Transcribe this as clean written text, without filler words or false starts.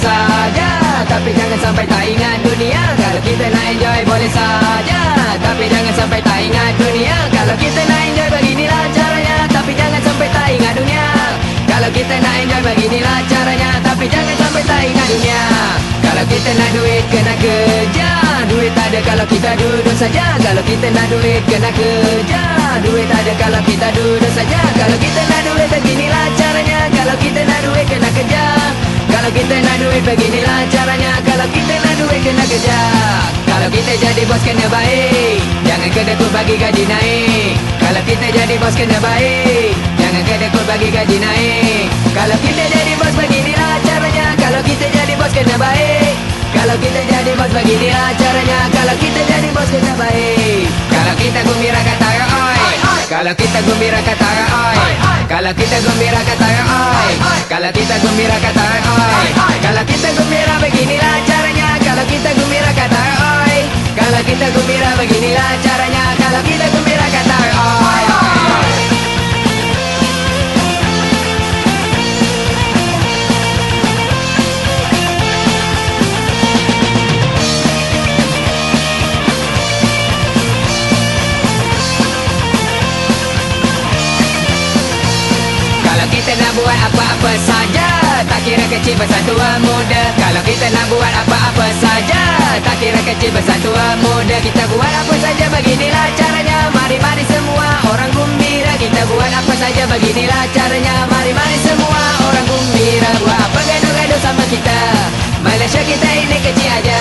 saja, tapi jangan sampai tak ingat dunia. Kalau kita nak enjoy boleh saja, tapi jangan sampai tak ingat dunia. Kalau kita nak enjoy beginilah caranya, tapi jangan sampai tak ingat dunia. Kalau kita nak enjoy beginilah caranya, tapi jangan sampai tak ingat dunia. Kalau kita nak duit kena kerja, duit ada kalau kita duduk saja. Kalau kita nak duit kena kerja, duit ada kalau kita duduk saja. Kalau kita nak duit beginilah caranya, kalau kita nak duit kena kerja. Kalau kita nak duit beginilah caranya, kalau kita nak duit kena kerja. Kalau kita jadi bos kena baik, jangan kedekut bagi gaji naik. Kalau kita jadi bos kena baik, jangan kedekut bagi gaji naik. Kalau kita jadi bos beginilah caranya, kalau kita jadi bos kena baik. Kalau kita jadi bos beginilah caranya, kalau kita jadi bos kena baik. Kalau kita gembira kata oi, kalau kita gembira kata oi, kalau kita gembira kata oi, kalau kita gembira kata oi, kalau kita gembira beginilah caranya, kalau kita gembira kata oi, kalau kita gembira beginilah caranya, kalau kita gembira kata oi. Kalau kita nak buat apa-apa saja, tak kira kecil besar tua muda. Kalau kita nak buat apa-apa saja, tak kira kecil besar tua muda. Kita buat apa saja beginilah caranya, mari-mari semua orang gembira. Kita buat apa saja beginilah caranya, mari-mari semua orang gembira. Buat apa gaduh-gaduh sama kita, Malaysia kita ini kecil aja.